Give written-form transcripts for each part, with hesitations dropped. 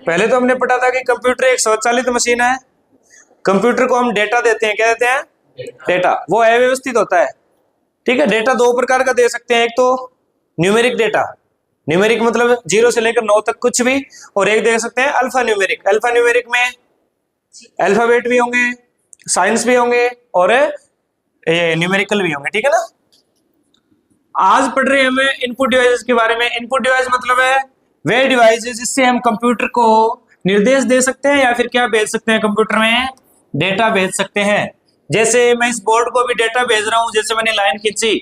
पहले तो हमने पढ़ा था कि कंप्यूटर एक स्वचालित मशीन है। कंप्यूटर को हम डेटा देते हैं, क्या देते हैं? डेटा। वो अव्यवस्थित होता है, ठीक है। डेटा दो प्रकार का दे सकते हैं, एक तो न्यूमेरिक डेटा, न्यूमेरिक मतलब 0 से लेकर 9 तक कुछ भी, और एक दे सकते हैं अल्फा न्यूमेरिक। अल्फा न्यूमेरिक में अल्फाबेट भी होंगे, साइंस भी होंगे और न्यूमेरिकल भी होंगे, ठीक है ना। आज पढ़ रहे हैं हमें इनपुट डिवाइसेस के बारे में। इनपुट डिवाइस मतलब है वे डिवाइसेस जिससे हम कंप्यूटर को निर्देश दे सकते हैं या फिर क्या भेज सकते हैं, कंप्यूटर में डेटा भेज सकते हैं। जैसे मैं इस बोर्ड को भी डेटा भेज रहा हूं, जैसे मैंने लाइन खींची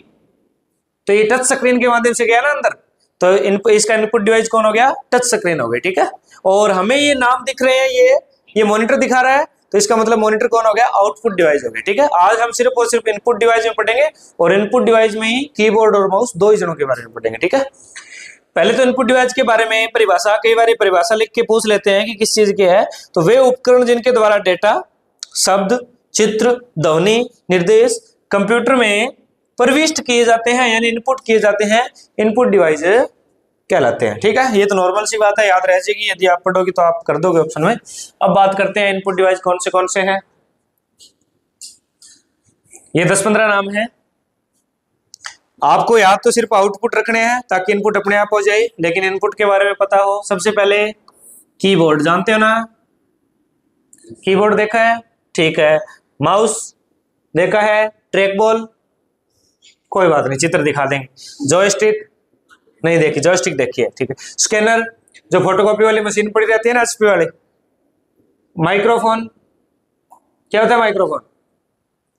तो ये टच स्क्रीन के माध्यम से गया ना अंदर, तो इसका इनपुट डिवाइस कौन हो गया? टच स्क्रीन हो गई, ठीक है। और हमें ये नाम दिख रहे हैं, ये मॉनिटर दिखा रहा है, तो इसका मतलब मॉनिटर कौन हो गया? आउटपुट डिवाइस हो गया, ठीक है। आज हम सिर्फ और सिर्फ इनपुट डिवाइस में पढ़ेंगे, और इनपुट डिवाइस में ही कीबोर्ड और माउस दो ही जनों के बारे में पढ़ेंगे, ठीक है। पहले तो इनपुट डिवाइस के बारे में परिभाषा, कई बार परिभाषा लिख के पूछ लेते हैं कि किस चीज की है, तो वे उपकरण जिनके द्वारा डेटा, शब्द, चित्र, ध्वनि, निर्देश कंप्यूटर में प्रविष्ट किए जाते हैं, यानी इनपुट किए जाते हैं, इनपुट डिवाइस कहलाते हैं, ठीक है। ये तो नॉर्मल सी बात है, याद रह जाएगी, यदि आप पढ़ोगे तो आप कर दोगे ऑप्शन में। अब बात करते हैं इनपुट डिवाइस कौन से हैं। ये 10-15 नाम है। आपको याद तो सिर्फ आउटपुट रखने हैं ताकि इनपुट अपने आप हो जाए, लेकिन इनपुट के बारे में पता हो। सबसे पहले कीबोर्ड, जानते हो ना, कीबोर्ड देखा है, ठीक है। माउस देखा है, ट्रैक बॉल कोई बात नहीं, चित्र दिखा देंगे। जॉयस्टिक नहीं देखी, जॉयस्टिक देखी है, ठीक है। स्कैनर, जो फोटोकॉपी वाली मशीन पड़ी रहती है ना, एचपी वाली। माइक्रोफोन, क्या होता है माइक्रोफोन?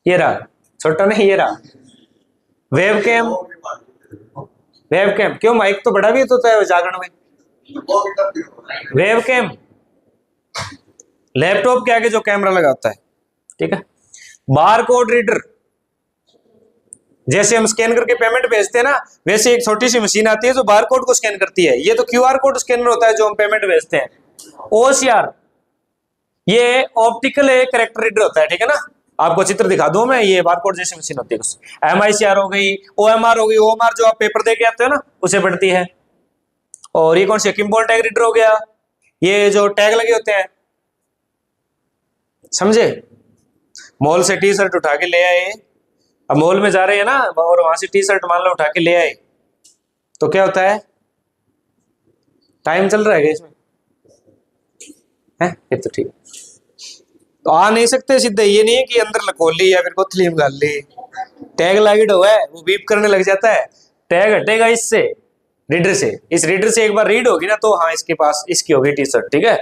ये रहा, छोटा नहीं, ये रहा। वेबकैम, वेबकैम क्यों, माइक तो बड़ा भी तो होता है जागरण में। वेबकैम लैपटॉप के आगे जो कैमरा लगा होता है, ठीक है। बारकोड रीडर, जैसे हम स्कैन करके पेमेंट भेजते हैं ना, वैसे एक छोटी सी मशीन आती है जो बारकोड को स्कैन करती है। ये तो क्यूआर कोड स्कैनर होता है जो हम पेमेंट भेजते हैं। ओसीआर, ये ऑप्टिकल कैरेक्टर रीडर होता है, ठीक है ना। आपको चित्र दिखा दूं मैं, ये बारकोड जैसी मशीन होती है। एमआईसीआर हो गई, ओएमआर हो गई, ओएमआर जो आप पेपर दे के आते हो ना, उसे पढ़ती है। और ये कौन सी, किम्बॉल टैग रीडर हो गया, ये जो टैग लगे होते हैं, समझे। मॉल से टी शर्ट उठा के ले आए, अब मॉल में जा रहे हैं ना, और वहां से टी शर्ट मान लो उठा के ले आए, तो क्या होता है? टाइम चल रहा है इसमें, है ये तो ठीक। तो आ नहीं सकते सीधे, ये नहीं है कि अंदर लकोल ली या फिर कोथली में गाल ली। टैग लाइट हुआ है, वो बीप करने लग जाता है, टैग हटेगा इससे, रीडर से। इस रीडर से एक बार रीड होगी ना, तो हाँ इसके पास इसकी होगी टी शर्ट, ठीक है।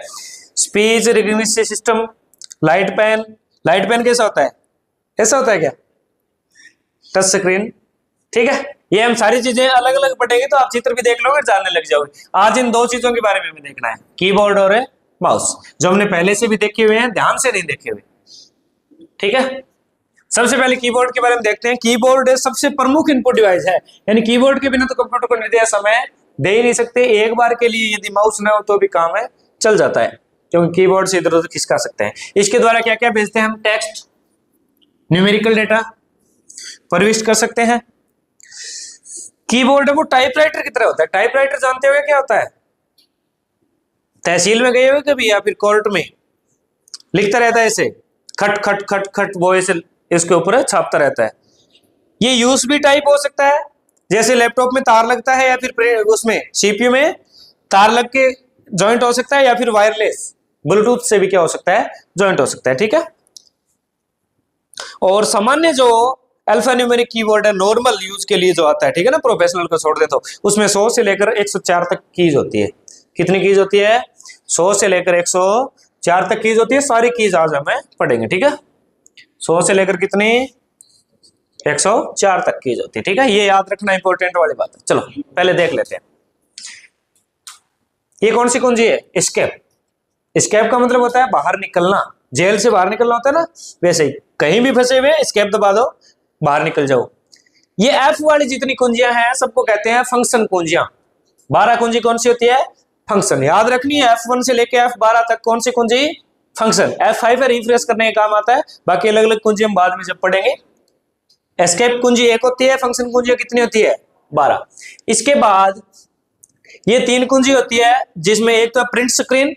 Speech recognition system, light pen, light pen कैसा होता है? ऐसा होता है क्या? टच स्क्रीन, ठीक है। ये हम सारी चीजें अलग अलग पढ़ेंगे तो आप चित्र भी देख लोगे, जानने लग जाओगे। आज इन दो चीजों के बारे में हमें देखना है, कीबोर्ड और माउस, जो हमने पहले से भी देखे हुए हैं, ध्यान से नहीं देखे हुए, ठीक है। सबसे पहले कीबोर्ड के बारे में देखते हैं। कीबोर्ड सबसे प्रमुख इनपुट डिवाइस है, यानी कीबोर्ड के बिना तो कंप्यूटर को निर्देश हमें दे ही नहीं सकते। एक बार के लिए यदि माउस ना हो तो भी काम है, चल जाता है, क्योंकि कीबोर्ड से इधर उधर खिसका सकते हैं। इसके द्वारा क्या क्या भेजते हैं हम? टेक्स्ट, न्यूमेरिकल डेटा प्रविष्ट कर सकते हैं। कीबोर्ड है वो टाइपराइटर की तरह होता है। टाइपराइटर जानते हो क्या होता है? तहसील में गए हो कभी, या फिर कोर्ट में लिखता रहता है ऐसे, खट खट खट खट, वो ऐसे इसके ऊपर छापता रहता है। ये यूएसबी टाइप हो सकता है, जैसे लैपटॉप में तार लगता है, या फिर उसमें सीपीयू में तार लग के जॉइंट हो सकता है, या फिर वायरलेस ब्लूटूथ से भी क्या हो सकता है? जॉइंट हो सकता है, ठीक है। और सामान्य जो अल्फा न्यूमेरिक कीबोर्ड है, नॉर्मल यूज के लिए जो आता है, ठीक है ना, प्रोफेशनल को छोड़ दे तो उसमें 100 से लेकर 104 तक कीज होती है। कितनी कीज होती है? 100 से लेकर 104 तक कीज होती है। सारी कीज आज हमें पढ़ेंगे, ठीक है। 100 से लेकर कितनी? 104 तक कीज होती है, ठीक है। ये याद रखना इंपॉर्टेंट वाली बात है। चलो पहले देख लेते हैं, ये कौन सी कुंजी है? एस्केप। एस्केप का मतलब होता है बाहर निकलना, जेल से बाहर निकलना होता है ना, वैसे ही कहीं भी फंसे हुए एस्केप दबा दो, बाहर निकल जाओ। ये एफ वाली जितनी कुंजियां हैं सबको कहते हैं फंक्शन कुंजियां। 12 कुंजी कौन सी होती है? फंक्शन। याद रखनी है, F1 से लेके F12 तक कौन सी कुंजी? फंक्शन। F5 है रिफ्रेश करने का काम आता है, बाकी अलग अलग कुंजी हम बाद में जब पढ़ेंगे। एस्केप कुंजी एक होती है, फंक्शन कुंजी कितनी होती है? 12। इसके बाद ये 3 कुंजी होती है, जिसमें एक तो प्रिंट स्क्रीन,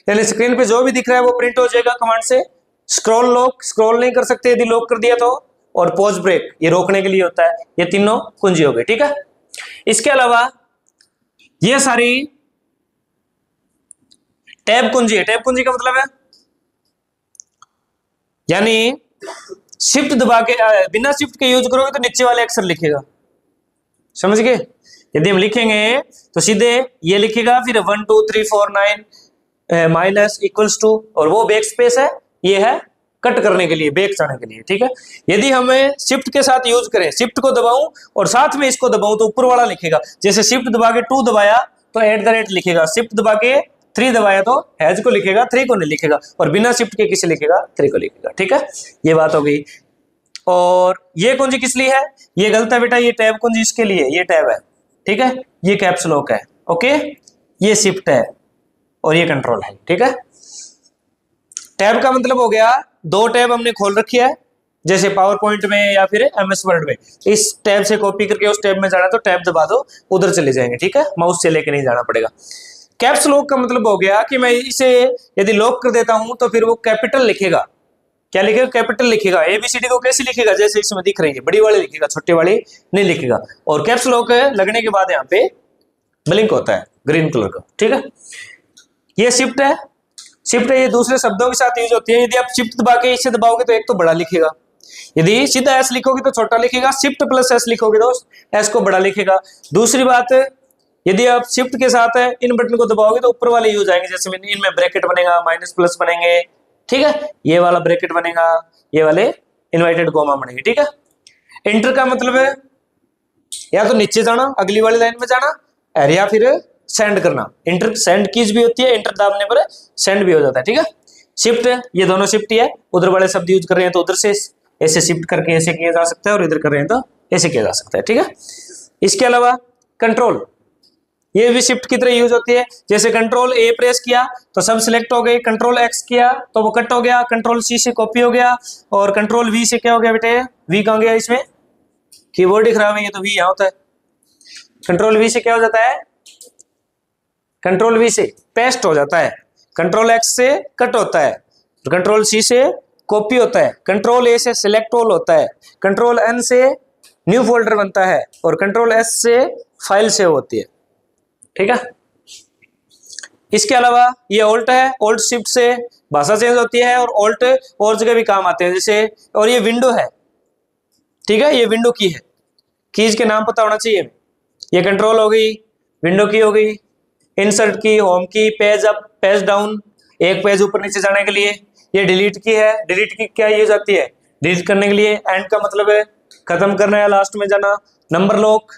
यानी स्क्रीन पे जो भी दिख रहा है वो प्रिंट हो जाएगा कमांड से। स्क्रॉल लॉक, स्क्रॉल नहीं कर सकते यदि लॉक कर दिया तो, और पॉज ब्रेक ये रोकने के लिए होता है। ये तीनों कुंजी हो गई, ठीक है। इसके अलावा ये सारी टैब कुंजी है। टैब कुंजी का मतलब है यानी शिफ्ट दबा के बिना शिफ्ट के यूज करोगे तो नीचे वाले अक्षर लिखेगा, समझ गए। यदि हम लिखेंगे तो सीधे ये लिखेगा, फिर 1 2 3 4 9 माइनस इक्वल्स टू, और वो बैक स्पेस है, ये है कट करने के लिए, बैक जाने के लिए, ठीक है। यदि हमें शिफ्ट के साथ यूज करें, शिफ्ट को दबाऊं और साथ में इसको दबाऊं तो ऊपर वाला लिखेगा। जैसे शिफ्ट दबा के 2 दबाया तो @ लिखेगा, शिफ्ट दबा के 3 दबाया तो हैज को लिखेगा, 3 को नहीं लिखेगा, और बिना शिफ्ट के किसे लिखेगा, 3 को लिखेगा, ठीक है। ये बात हो गई। और ये कुंजी किस लिए है, ये गलत है बेटा, ये टैब कुंजी इसके लिए, ये टैब है, ठीक है। ये कैप्स लॉक है, ओके। ये शिफ्ट है और ये कंट्रोल है, ठीक है। टैब का मतलब हो गया 2 टैब हमने खोल रखी है, जैसे पावर पॉइंट में या फिर MS वर्ड में। इस टैब से कॉपी करके उस टैब में जाना तो टैब दबा दो, उधर चले जाएंगे, ठीक है। माउस से लेके नहीं जाना पड़ेगा। कैप्स लॉक का मतलब हो गया कि मैं इसे यदि लॉक कर देता हूं तो फिर वो कैपिटल लिखेगा। क्या लिखेगा, कैपिटल लिखेगा। ABCD को कैसे लिखेगा, जैसे इसमें दिख रही है, बड़ी वाली लिखेगा, छोटे वाली नहीं लिखेगा। और कैप्स लॉक लगने के बाद यहाँ पे ब्लिंक होता है ग्रीन कलर का, ठीक है। ये शिफ्ट है, शिफ्ट है, ये दूसरे शब्दों के साथ यूज होती है। यदि आप शिफ्ट दबा के इसे दबाओगे तो एक तो बड़ा लिखेगा, यदि सीधा S लिखोगे तो छोटा लिखेगा, शिफ्ट प्लस S लिखोगे तो S को बड़ा लिखेगा। दूसरी बात, यदि आप शिफ्ट के साथ इन बटन को दबाओगे तो ऊपर वाले यूज आएंगे, जैसे इनमें ब्रैकेट बनेगा, माइनस प्लस बनेंगे, ठीक है। ये वाला ब्रैकेट बनेगा, ये वाले इनवर्टेड कोमा बनेंगे, ठीक है। एंटर का मतलब है या तो नीचे जाना, अगली वाली लाइन में जाना, या फिर सेंड करना। एंटर सेंड कीज भी होती है, एंटर दाबने पर सेंड भी हो जाता है, ठीक है। शिफ्ट, ये दोनों शिफ्ट ही है। उधर वाले शब्द यूज कर रहे हैं तो उधर से ऐसे शिफ्ट करके ऐसे किया जा सकता है, और इधर कर रहे हैं तो ऐसे किया जा सकता है, ठीक है। इसके अलावा कंट्रोल, ये भी शिफ्ट की तरह यूज होती है। जैसे कंट्रोल A प्रेस किया तो सब सिलेक्ट हो गए, कंट्रोल X किया तो वो कट हो गया, कंट्रोल C से कॉपी हो गया, और कंट्रोल V से क्या हो गया बेटे, V कहाँ गया, इसमें कीबोर्ड दिख रहा है, ये तो V यहाँ होता है। कंट्रोल V से क्या हो जाता है, कंट्रोल V से पेस्ट हो जाता है, कंट्रोल X से कट होता है, कंट्रोल C से कॉपी होता है, कंट्रोल A से सिलेक्ट ऑल होता है, कंट्रोल N से न्यू फोल्डर बनता है, और कंट्रोल S से फाइल सेव होती है, ठीक है। इसके अलावा ये ऑल्ट है, ऑल्ट शिफ्ट से भाषा चेंज होती है, और ऑल्ट और जगह भी काम आते हैं, जैसे, और ये विंडो है, ठीक है, ये विंडो की है, कीज के नाम पता होना चाहिए। ये कंट्रोल हो गई, विंडो की हो गई, इंसर्ट की, होम की, पेज अप, पेज डाउन, एक पेज ऊपर नीचे जाने के लिए। ये डिलीट की है, डिलीट की क्या यूज आती है, डिलीट करने के लिए। एंड का मतलब है खत्म करना है, लास्ट में जाना। नंबर लॉक,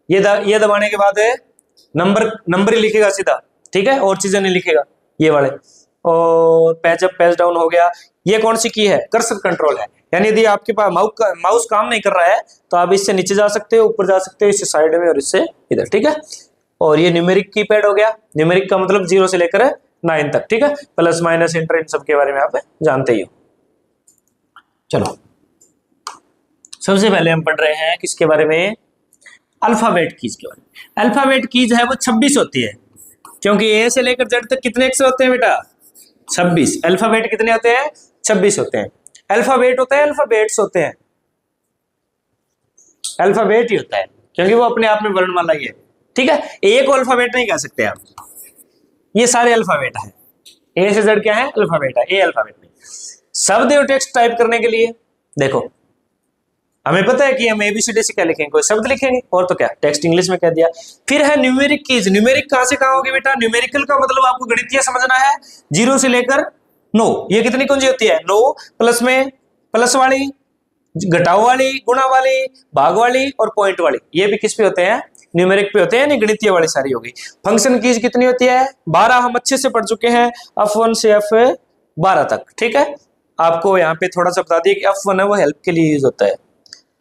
ये दबाने के बाद है नंबर ही लिखेगा सीधा, ठीक है, और चीजें नहीं लिखेगा, ये वाले। और पेज अप, पेज डाउन हो गया। ये कौन सी की है, कर्सर कंट्रोल है, यानी यदि आपके पास माउस काम नहीं कर रहा है तो आप इससे नीचे जा सकते हो, ऊपर जा सकते हो, इससे साइड में और इससे इधर, ठीक है। और ये न्यूमेरिक कीपैड हो गया। न्यूमेरिक का मतलब 0 से लेकर 9 तक, ठीक है, प्लस माइनस इंटर, इन सब के बारे में आप जानते ही हो। चलो, सबसे पहले हम पढ़ रहे हैं किसके बारे में, अल्फाबेट कीज के बारे में। अल्फाबेट कीज है वो 26 होती है, क्योंकि ए से लेकर जेड तक कितने अक्षर होते हैं बेटा, 26। अल्फाबेट कितने होते हैं, 26 होते हैं। अल्फाबेट होता है, अल्फाबेट्स होते हैं, अल्फाबेट ही होता है, क्योंकि वो अपने आप में वर्णमाला ही है, ठीक है। ए को अल्फाबेट नहीं कह सकते आप, ये सारे अल्फाबेट है। ए से जेड क्या है, अल्फाबेट है, ए अल्फाबेट नहीं। शब्द और टेक्स्ट टाइप करने के लिए देखो, हमें पता है कि हम ABCD से क्या लिखेंगे, कोई शब्द लिखेंगे, और तो क्या टेक्स्ट इंग्लिश में कह दिया। फिर है न्यूमेरिक कीज। न्यूमेरिक कहां से कहां होगी बेटा, न्यूमेरिकल का मतलब आपको गणितीय समझना है, 0 से लेकर 9। ये कितनी कुंजी होती है, 9, प्लस में प्लस वाली, घटाव वाली, गुणा वाली, भाग वाली और पॉइंट वाली। ये भी किस पे होते हैं, न्यूमेरिक पे होते हैं, यानी गणितीय वाली सारी होगी। फंक्शन कीज कितनी होती है, 12 हम अच्छे से पढ़ चुके हैं, F1 से F12 तक, ठीक है। आपको यहाँ पे थोड़ा सा बता दिए कि F1 है वो हेल्प के लिए यूज होता है।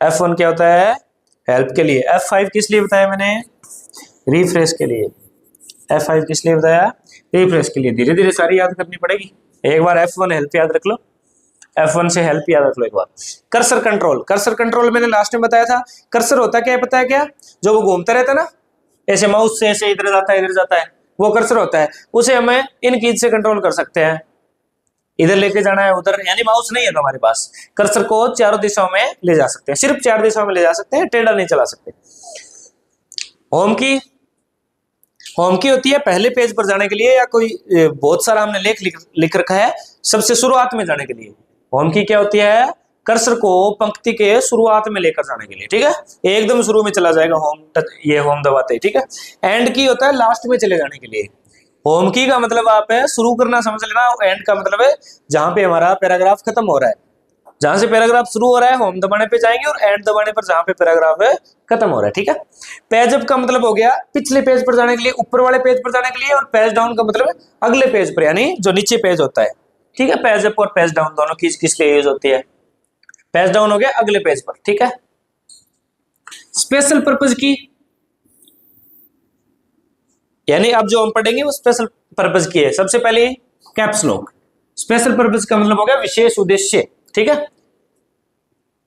F1 क्या होता है, हेल्प के लिए। F5 किस लिए बताया मैंने, रिफ्रेश के लिए। F5 किस लिए बताया, रिफ्रेश के लिए। धीरे धीरे सारी याद करनी पड़ेगी, एक बार F1 हेल्प याद रख लो, F1 से हेल्प याद रख लो एक बार। कर्सर कंट्रोल, कर्सर कंट्रोल मैंने लास्ट में बताया था। कर्सर होता क्या है पता है क्या, जो वो घूमता रहता है ना, ऐसे माउस से ऐसे इधर जाता है इधर जाता है, वो कर्सर होता है, उसे हमें इन कीज से कंट्रोल कर सकते हैं। इधर लेके जाना है उधर, यानी माउस नहीं है तो हमारे पास, कर्सर को चारों दिशाओं में ले जा सकते हैं, सिर्फ 4 दिशाओं में ले जा सकते हैं, टेढ़ा नहीं चला सकते। होम की, होम की होती है पहले पेज पर जाने के लिए, या कोई बहुत सारा हमने लेख लिख रखा है सबसे शुरुआत में जाने के लिए। होम की क्या होती है, कर्सर को पंक्ति के शुरुआत में लेकर जाने के लिए, ठीक है, एकदम शुरू में चला जाएगा होम टच, ये होम दबाते ही, ठीक है। एंड की होता है लास्ट में चले जाने के लिए। होम की का मतलब आप है शुरू करना समझ लेना, एंड का मतलब है जहां पे हमारा पैराग्राफ खत्म हो रहा है, जहां से पैराग्राफ शुरू हो रहा है होम दबाने पे जाएंगे, और एंड दबाने पर जहां पे पैराग्राफ है खत्म हो रहा है, ठीक है। पेज अप का मतलब हो गया पिछले पेज पर जाने के लिए, ऊपर वाले पेज पर जाने के लिए, और पेज डाउन का मतलब है अगले पेज पर, यानी जो नीचे पेज होता है, ठीक है। पेज अप और पेज डाउन दोनों किस लिए यूज होती है। पेज डाउन हो गया अगले पेज पर, ठीक है। स्पेशल पर्पज की, यानी अब जो हम पढ़ेंगे वो स्पेशल पर्पज की है। सबसे पहले कैप्स लॉक, स्पेशल पर्पज का मतलब हो गया विशेष उद्देश्य, ठीक है।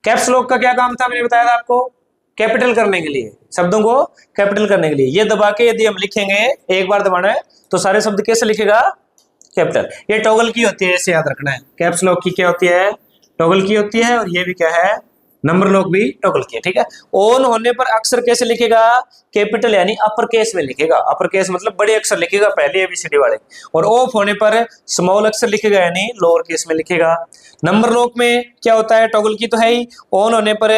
कैप्स लॉक का क्या काम था, मैंने बताया था आपको, कैपिटल करने के लिए, शब्दों को कैपिटल करने के लिए। ये दबा के यदि हम लिखेंगे, एक बार दबाना है तो सारे शब्द कैसे लिखेगा, कैपिटल। ये टॉगल की होती है, ऐसे याद रखना है। कैप्स लॉक की क्या होती है, टॉगल की होती है, और ये भी क्या है, नंबर लॉक भी टॉगल की है, ठीक है। ऑन होने पर अक्षर कैसे लिखेगा, कैपिटल यानी अपर केस में लिखेगा, अपर केस मतलब बड़े अक्षर लिखेगा पहले एबीसीडी वाले, और ऑफ होने पर स्मॉल अक्षर लिखेगा यानी लोअर केस में लिखेगा। नंबर लॉक में क्या होता है, टॉगल की तो है ही, ऑन होने पर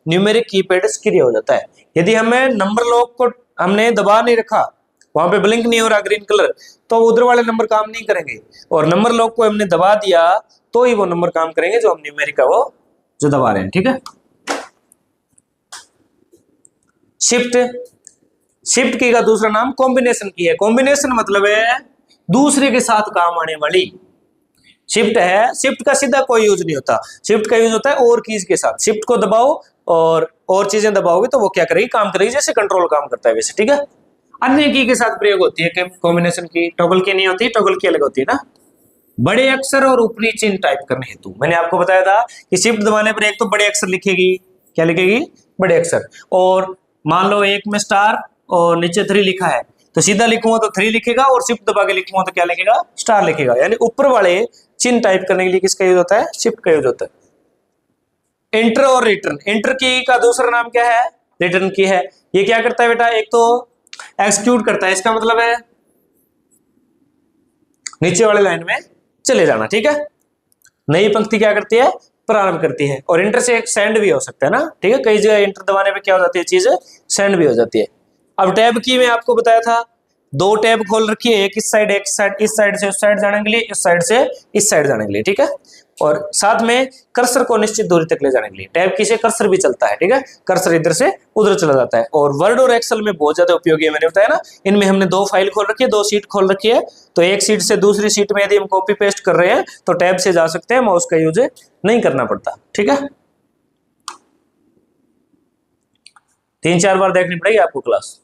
न्यूमेरिक कीपैड सक्रिय हो जाता है। यदि हमें नंबर लॉक को हमने दबा नहीं रखा, वहां पे ब्लिंक नहीं हो रहा ग्रीन कलर, तो उधर वाले नंबर काम नहीं करेंगे, और नंबर लॉक को हमने दबा दिया तो ही वो नंबर काम करेंगे जो हम न्यूमेरिक का वो जो दबा रहे हैं, ठीक है। शिफ्ट, शिफ्ट की का दूसरा नाम कॉम्बिनेशन की है। कॉम्बिनेशन मतलब है दूसरे के साथ काम आने वाली, शिफ्ट है। शिफ्ट का सीधा कोई यूज नहीं होता, शिफ्ट का यूज होता है और कीज के साथ। शिफ्ट को दबाओ और चीजें दबाओगे तो वो क्या करेगी, काम करेगी, जैसे कंट्रोल काम करता है वैसे, ठीक है। अन्य की के साथ प्रयोग होती है कॉम्बिनेशन की, टॉगल की नहीं होती, टॉगल की अलग होती है ना। बड़े अक्षर और ऊपरी चिन्ह टाइप करने हेतु, मैंने आपको बताया था कि शिफ्ट दबाने पर एक तो बड़े अक्षर लिखेगी, क्या लिखेगी, बड़े अक्षर, और मान लो एक में स्टार और नीचे 3 लिखा है, तो सीधा लिखूंगा तो 3 लिखेगा, और शिफ्ट दबा के लिखूंगा तो क्या लिखेगा, स्टार लिखेगा। यानी ऊपर वाले चिन्ह टाइप करने के लिए किसका यूज होता है, शिफ्ट का यूज होता है। एंटर और रिटर्न, एंटर की का दूसरा नाम क्या है, रिटर्न की है। ये क्या करता है बेटा, एक तो एक्सिक्यूट करता है, इसका मतलब है नीचे वाले लाइन में चले जाना, ठीक है। नई पंक्ति क्या करती है, प्रारंभ करती है। और इंटर से सेंड भी हो सकता है ना, ठीक है, कई जगह इंटर दबाने पे क्या हो जाती है, चीज सेंड भी हो जाती है। अब टैब की में आपको बताया था 2 टैब खोल रखी है, एक इस साइड एक साइड, इस साइड से उस साइड जाने के लिए, इस साइड से इस साइड जाने के लिए, ठीक है। और साथ में कर्सर को निश्चित दूरी तक ले जाने के लिए टैब की से कर्सर भी चलता है, ठीक है, कर्सर इधर से उधर चला जाता है। और वर्ड और एक्सेल में बहुत ज्यादा उपयोगी है, मैंने बताया ना। इनमें हमने 2 फाइल खोल रखी है, 2 शीट खोल रखी है, तो एक शीट से दूसरी शीट में यदि हम कॉपी पेस्ट कर रहे हैं तो टैब से जा सकते हैं, माउस का यूज नहीं करना पड़ता, ठीक है। 3-4 बार देखनी पड़ेगी आपको क्लास।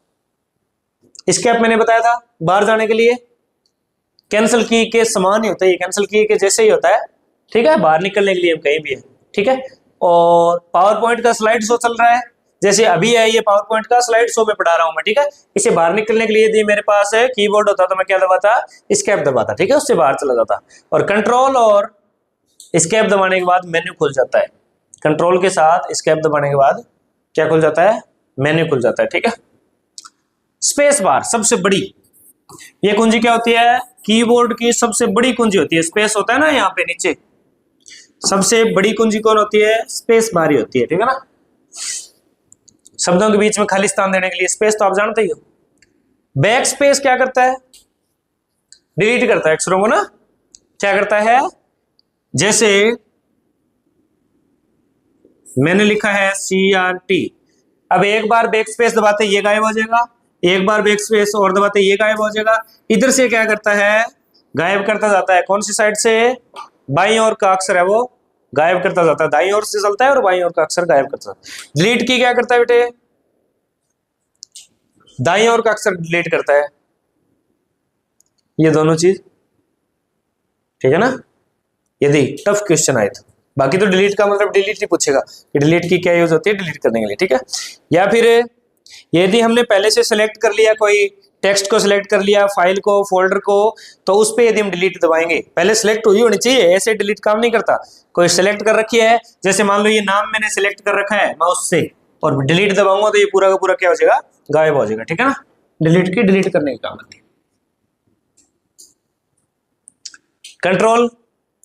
एस्केप मैंने बताया था बाहर जाने के लिए, कैंसिल की के समान ही होता है, ये कैंसिल की के जैसे ही होता है, ठीक है, बाहर निकलने के लिए हम कहीं भी है, ठीक है। और पावर पॉइंट का स्लाइड शो चल रहा है, जैसे अभी है ये पावर पॉइंट का स्लाइड शो में पढ़ा रहा हूं मैं, ठीक है। इसे बाहर निकलने के लिए यदि मेरे पास है कीबोर्ड होता तो मैं क्या दबाता, एस्केप दबाता, ठीक है, उससे बाहर चला जाता। और कंट्रोल और एस्केप दबाने के बाद मेन्यू खुल जाता है, कंट्रोल के साथ एस्केप दबाने के बाद क्या खुल जाता है, मेन्यू खुल जाता है, ठीक है। स्पेस बार सबसे बड़ी, ये कुंजी क्या होती है, कीबोर्ड की सबसे बड़ी कुंजी होती है। स्पेस होता है ना यहाँ पे नीचे, सबसे बड़ी कुंजी कौन होती है, स्पेस बार ही होती है, ठीक है ना। शब्दों के बीच में खाली स्थान देने के लिए स्पेस तो आप जानते ही हो। बैक स्पेस क्या करता है, डिलीट करता है अक्षरों को ना, क्या करता है, जैसे मैंने लिखा है CRT, अब एक बार बैक स्पेस दबाते ये गायब हो जाएगा, एक बार बैक स्पेस और दबाते ये गायब हो जाएगा। इधर से क्या करता है, गायब करता जाता है, कौन सी साइड से, बाईं ओर का अक्षर है वो गायब करता जाता है, दाईं ओर से चलता है और बाईं ओर का अक्षर गायब करता जाता है। डिलीट की क्या करता है बेटे, दाईं ओर का अक्षर डिलीट करता है, ये दोनों चीज, ठीक है ना, यदि टफ क्वेश्चन आए तो। बाकी तो डिलीट का मतलब डिलीट ही पूछेगा कि डिलीट की क्या यूज होती है डिलीट करने के लिए, ठीक है। या फिर यदि हमने पहले से सिलेक्ट कर लिया कोई टेक्स्ट को सिलेक्ट कर लिया, फाइल को, फोल्डर को, तो उस पे यदि हम डिलीट दबाएंगे, पहले सिलेक्ट हुई होनी चाहिए, ऐसे डिलीट काम नहीं करता। कोई सिलेक्ट कर रखी है, जैसे मान लो ये नाम मैंने सिलेक्ट कर रखा है माउस से, और डिलीट दबाऊंगा तो ये पूरा का पूरा क्या हो जाएगा, गायब हो जाएगा, ठीक है ना। डिलीट की डिलीट करने का काम करती है। कंट्रोल,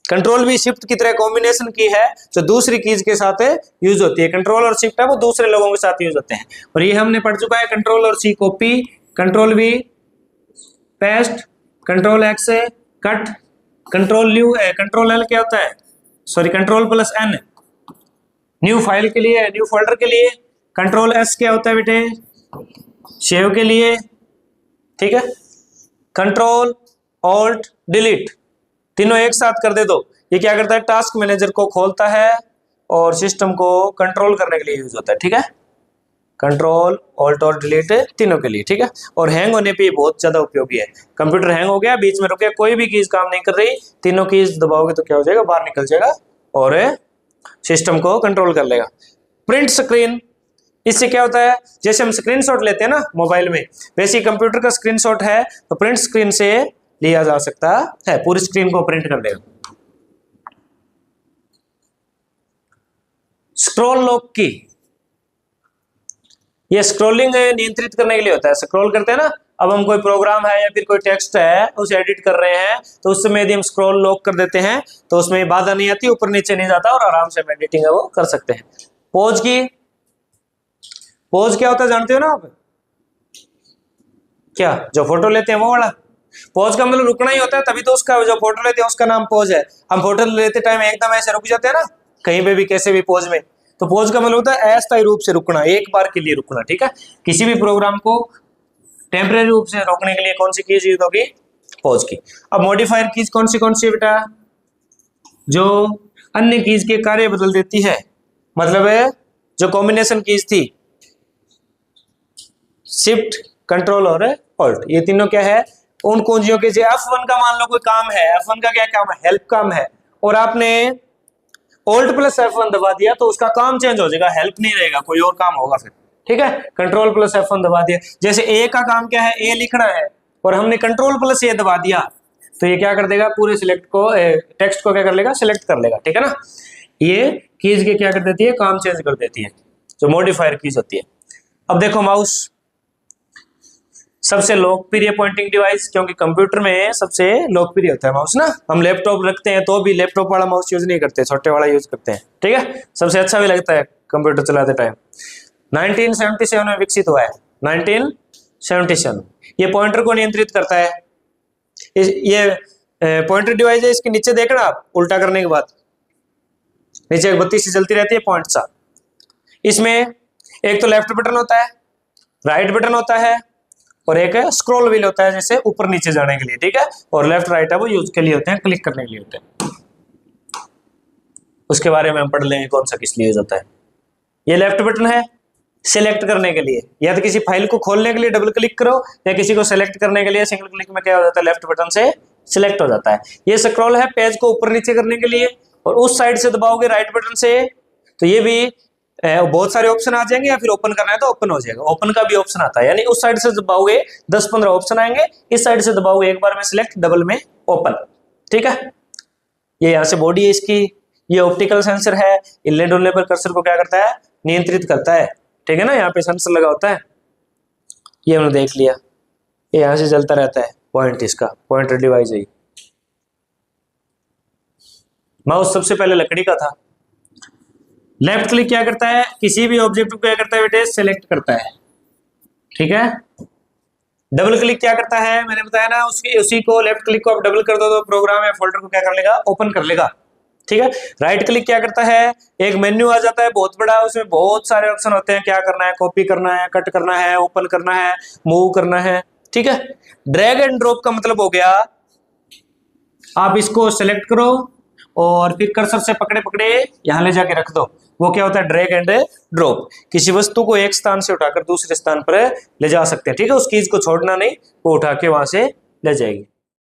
कंट्रोल भी शिफ्ट की तरह कॉम्बिनेशन की है, जो दूसरी कीज के साथ यूज होती है। कंट्रोल और शिफ्ट है वो दूसरे लोगों के साथ यूज होते हैं, और ये हमने पढ़ चुका है। कंट्रोल और C copy, control V paste, control X cut, control U control L क्या होता है, sorry control plus N new file के लिए, न्यू फोल्डर के लिए। कंट्रोल एस क्या होता है बेटे, सेव के लिए, ठीक है। कंट्रोल ऑल्ट डिलीट तीनों एक साथ कर दे दो, ये क्या करता है, टास्क मैनेजर को खोलता है और सिस्टम को कंट्रोल करने के लिए यूज होता है, ठीक है। कंट्रोल ऑल्ट और डिलीट तीनों के लिए, ठीक है। और हैंग होने पे बहुत ज्यादा उपयोगी है। कंप्यूटर हैंग हो गया, बीच में रुक गया, कोई भी कीज काम नहीं कर रही, तीनों कीज दबाओगे तो क्या हो जाएगा, बाहर निकल जाएगा और सिस्टम को कंट्रोल कर लेगा। प्रिंट स्क्रीन, इससे क्या होता है, जैसे हम स्क्रीनशॉट लेते हैं ना मोबाइल में, वैसे ही कंप्यूटर का स्क्रीनशॉट है तो प्रिंट स्क्रीन से लिया जा सकता है, पूरी स्क्रीन को प्रिंट कर देगा। स्क्रॉल लॉक की, ये स्क्रॉलिंग नियंत्रित करने के लिए होता है। स्क्रॉल करते हैं ना, अब हम कोई प्रोग्राम है या फिर कोई टेक्स्ट है उसे एडिट कर रहे हैं, तो उस समय यदि हम स्क्रॉल लॉक कर देते हैं तो उसमें बाधा नहीं आती, ऊपर नीचे नहीं जाता और आराम से हम एडिटिंग है वो कर सकते हैं। पॉज की, पॉज क्या होता है जानते हो ना आप, क्या जो फोटो लेते हैं वो वाला। पॉज का मतलब रुकना ही होता है, तभी तो उसका जो फोटो लेते हैं उसका नाम पॉज है। हम फोटो लेते टाइम एकदम ऐसे रुक जाते हैं ना, कहीं पे भी कैसे भी पॉज में, तो पॉज का मतलब होता है अस्थायी रूप से रुकना, एक बार के लिए रुकना, ठीक है। किसी भी प्रोग्राम को टेम्परेरी रूप से रोकने के लिए कौन सी कीज यूज होगी, पॉज की। अब मॉडिफायर कीज कौन सी बेटा, जो अन्य कीज के कार्य बदल देती है, मतलब है जो कॉम्बिनेशन कीज थी शिफ्ट, कंट्रोल और ऑल्ट, ये तीनों क्या है, उन कुंजियों के, F1 का मान लो कोई काम है, F1 का क्या काम है, हेल्प काम है, और आपने ऑल्ट प्लस F1 दबा दिया तो उसका काम चेंज हो जाएगा, हेल्प नहीं रहेगा, कोई और काम होगा फिर, ठीक है। कंट्रोल प्लस F1 दबा दिया, जैसे ए का काम क्या है, ए लिखना है, और हमने कंट्रोल प्लस ए दबा दिया तो ये क्या कर देगा, पूरे सिलेक्ट को, टेक्स्ट को क्या कर लेगा, सिलेक्ट कर लेगा, ठीक है ना। ये कीज के क्या कर देती है, काम चेंज कर देती है, जो मॉडिफायर कीज होती है। अब देखो माउस सबसे लोकप्रिय पॉइंटिंग डिवाइस, क्योंकि कंप्यूटर में सबसे लोकप्रिय होता है माउस ना। हम लैपटॉप रखते हैं तो भी लैपटॉप वाला माउस यूज नहीं करते, छोटे वाला यूज करते हैं, ठीक है। सबसे अच्छा भी लगता है कंप्यूटर चलाते टाइम। 1977 में विकसित हुआ है, 1977। ये पॉइंटर को नियंत्रित करता है। ये पॉइंटर डिवाइस है, इसके नीचे देखना आप, उल्टा करने के बाद नीचे एक बत्ती सी जलती रहती है, पॉइंट सा। इसमें एक तो लेफ्ट बटन होता है, राइट बटन होता है, और एक स्क्रॉल व्हील होता है, जैसे ऊपर नीचे जाने के लिए, ठीक है। और लेफ्ट राइट है वो यूज के लिए होते हैं, क्लिक करने के लिए होते हैं। उसके बारे में हम पढ़ लेंगे कौन सा किस लिए यूज होता है। ये लेफ्ट बटन है सिलेक्ट करने के लिए, या तो किसी फाइल को खोलने के लिए डबल क्लिक करो, या किसी को सिलेक्ट करने के लिए सिंगल क्लिक में क्या हो जाता है, लेफ्ट बटन से सिलेक्ट हो जाता है। ये स्क्रॉल है पेज को ऊपर नीचे करने के लिए, और उस साइड से दबाओगे राइट बटन से तो ये भी बहुत सारे ऑप्शन आ जाएंगे, या फिर ओपन करना है तो ओपन हो जाएगा, ओपन का भी ऑप्शन आता है, यानी उस साइड से दबाओगे 10-15 ऑप्शन आएंगे, इस साइड से दबाओगे एक बार में सिलेक्ट, डबल में ओपन, ठीक है। ये यहाँ से बॉडी है इसकी, ये ऑप्टिकल सेंसर है, हिलने डुलने पर कर्सर को क्या करता है, नियंत्रित करता है, ठीक है ना। यहाँ पे सेंसर लगा होता है, ये हमने देख लिया, ये यहाँ से चलता रहता है पॉइंट, इसका पॉइंटर डिवाइस है। माउस सबसे पहले लकड़ी का था। लेफ्ट क्लिक क्या करता है, किसी भी ऑब्जेक्ट को क्या करता है बेटे, सेलेक्ट करता है, ठीक है। डबल क्लिक क्या करता है, मैंने बताया ना, उसी को लेफ्ट क्लिक को आप डबल कर दो तो प्रोग्राम या फोल्डर को क्या कर लेगा, ओपन कर लेगा, ठीक है। राइट क्लिक क्या करता है, एक मेन्यू आ जाता है बहुत बड़ा, उसमें बहुत सारे ऑप्शन होते हैं, क्या करना है, कॉपी करना है, कट करना है, ओपन करना है, मूव करना है, ठीक है। ड्रैग एंड ड्रॉप का मतलब हो गया, आप इसको सेलेक्ट करो और फिर कर्सर से पकड़े पकड़े यहां ले जाके रख दो, वो क्या होता है, ड्रैग एंड ड्रॉप। किसी वस्तु को एक स्थान से उठाकर दूसरे स्थान पर ले जा सकते हैं, ठीक है। उस चीज को छोड़ना नहीं, वो उठा के वहां से ले जाएगी।